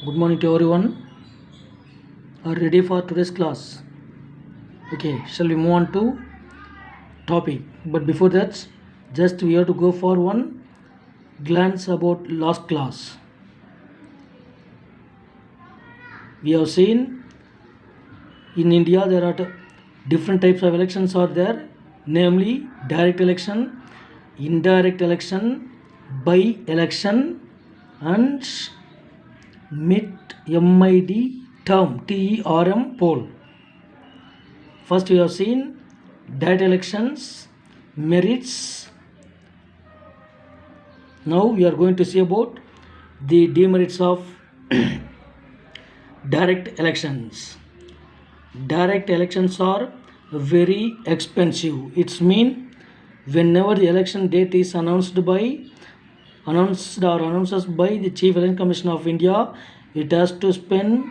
Good morning to everyone. Are ready for today's class? Okay, shall we move on to topic? But before that, just we have to go for one glance about last class. We have seen in India there are different types of elections are there, namely direct election, indirect election, by election, and mid term poll. First, we have seen direct elections, merits. Now, we are going to see about the demerits of direct elections. Direct elections are very expensive. It's mean whenever the election date is announced or announces by the Chief Election Commission of India, it has to spend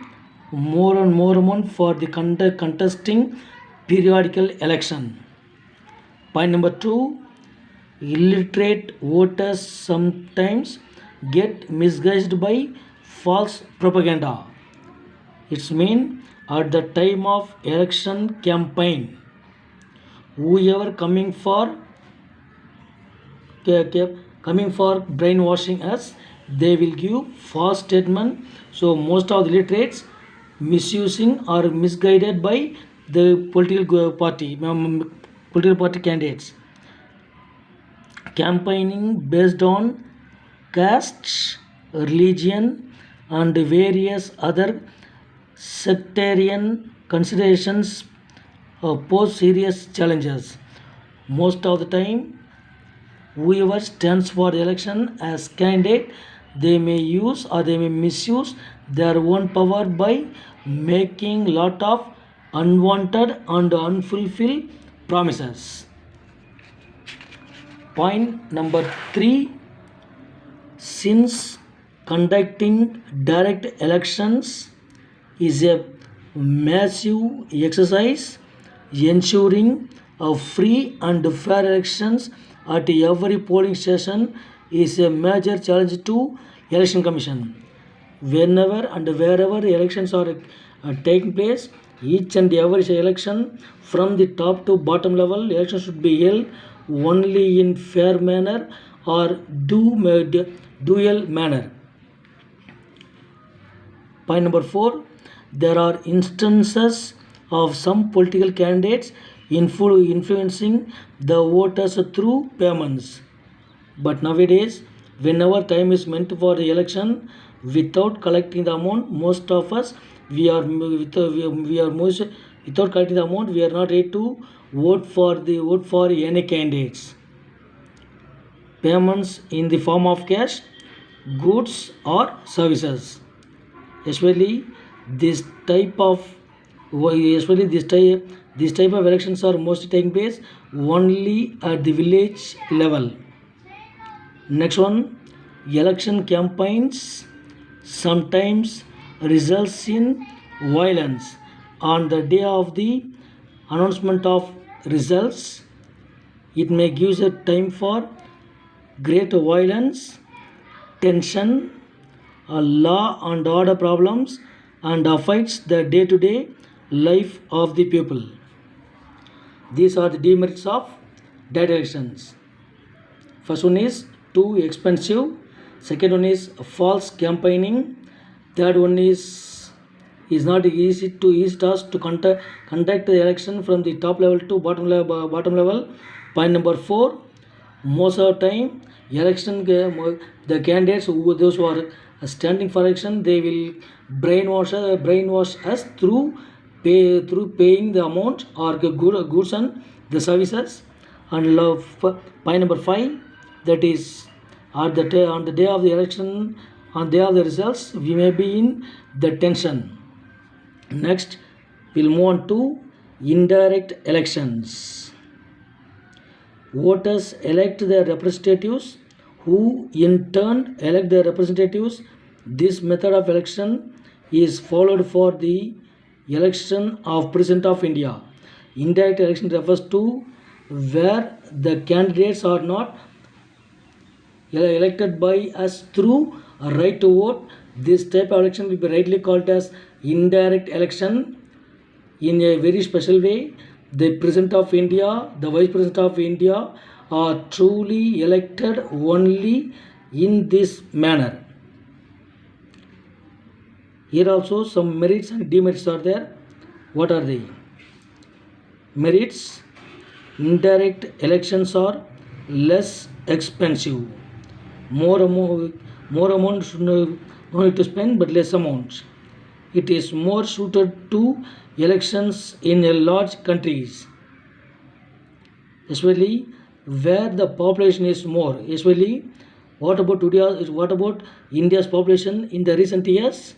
more and more amount for the contesting periodical election. Point number 2, illiterate voters sometimes get misguided by false propaganda. It's mean at the time of election campaign, whoever coming for brainwashing us, they will give false statement. So most of the literates misusing or misguided by the political party candidates, campaigning based on caste, religion, and various other sectarian considerations pose serious challenges. Most of the time, whoever stands for the election as candidate, they may use or they may misuse their own power by making lot of unwanted and unfulfilled promises. Point number 3, since conducting direct elections is a massive exercise, ensuring a free and fair elections at every polling station is a major challenge to election commission. Whenever and wherever elections are taking place, each and every election from the top to bottom level, election should be held only in fair manner or dual manner. Point number 4, there are instances of some political candidates influencing the voters through payments. But nowadays, whenever time is meant for the election, without collecting the amount, most of us we are most without collecting the amount, we are not ready to vote for any candidates. Payments in the form of cash, goods or services. Especially this type of this type of elections are mostly taking place only at the village level. Next one, election campaigns sometimes results in violence on the day of the announcement of results. It may give a time for great violence, tension, law and order problems, and affects the day-to-day life of the people. These are the demerits of direct elections. First one is too expensive. Second one is false campaigning. Third one is not easy task to conduct the election from the top level to bottom level. Point number 4, most of the time election the candidates those who are standing for election, they will brainwash us through paying the amount or goods and the services. And point number 5, that is on the day of the election, on the day of the results, we may be in the tension. Next, we'll move on to indirect elections. Voters elect their representatives, who in turn elect their representatives. This method of election is followed for the election of President of India. Indirect election refers to where the candidates are not elected by us through a right to vote. This type of election will be rightly called as indirect election. In a very special way, the President of India, the Vice President of India are truly elected only in this manner. Here also some merits and demerits are there. What are they? Merits: indirect elections are less expensive. More amount should no need to spend, but less amount. It is more suited to elections in a large countries, especially where the population is more. Especially, what about India's population in the recent years?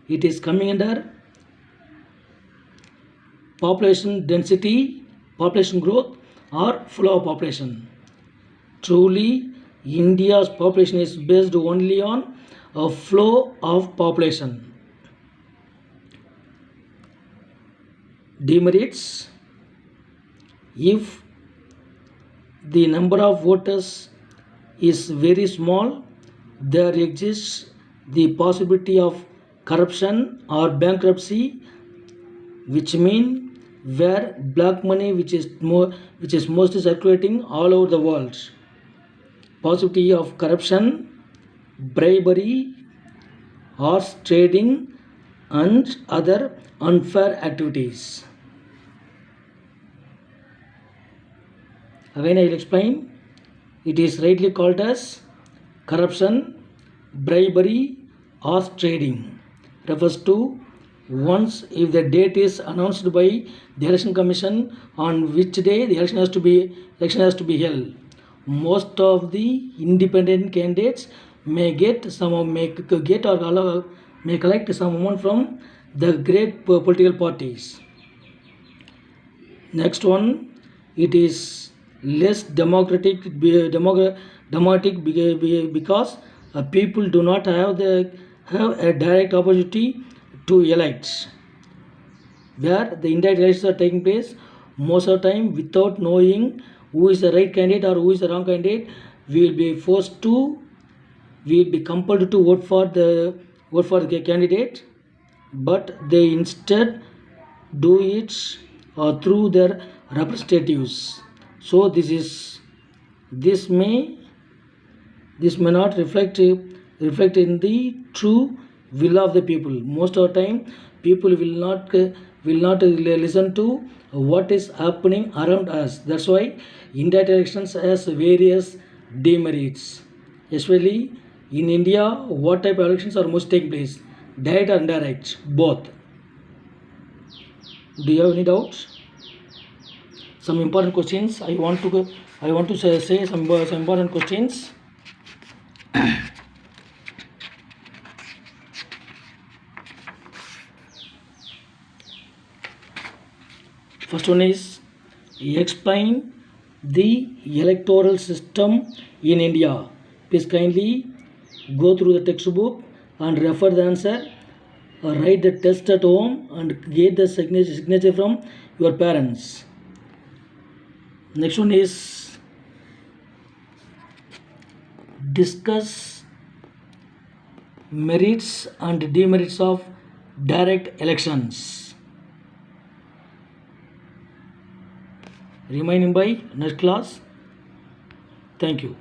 It is coming under population density, population growth, or flow of population. Truly, India's population is based only on a flow of population. Demerits: if the number of voters is very small, there exists the possibility of corruption or bankruptcy, which mean where black money which is mostly circulating all over the world, possibility of corruption, bribery, horse trading, and other unfair activities. Again, I will explain. It is rightly called as corruption, bribery, horse trading. Refers to once if the date is announced by the election commission on which day the election has to be held. Most of the independent candidates may get may collect some amount from the great political parties. Next one, it is less democratic because people do not have a direct opportunity to elect. Where the indirect elections are taking place, most of the time without knowing who is the right candidate or who is the wrong candidate, we will be we will be compelled to vote for the candidate, but they instead do it through their representatives. So this may this may not reflect in the true will of the people. Most of the time, people will not listen to what is happening around us. That's why indirect elections has various demerits. Especially in India, what type of elections are most taking place? Direct or indirect? Both. Do you have any doubts? Some important questions. I want to say some important questions. First one is explain the electoral system in India. Please kindly go through the textbook and refer the answer. Write the test at home and get the signature from your parents. Next one is discuss merits and demerits of direct elections. Remaining by next class. Thank you.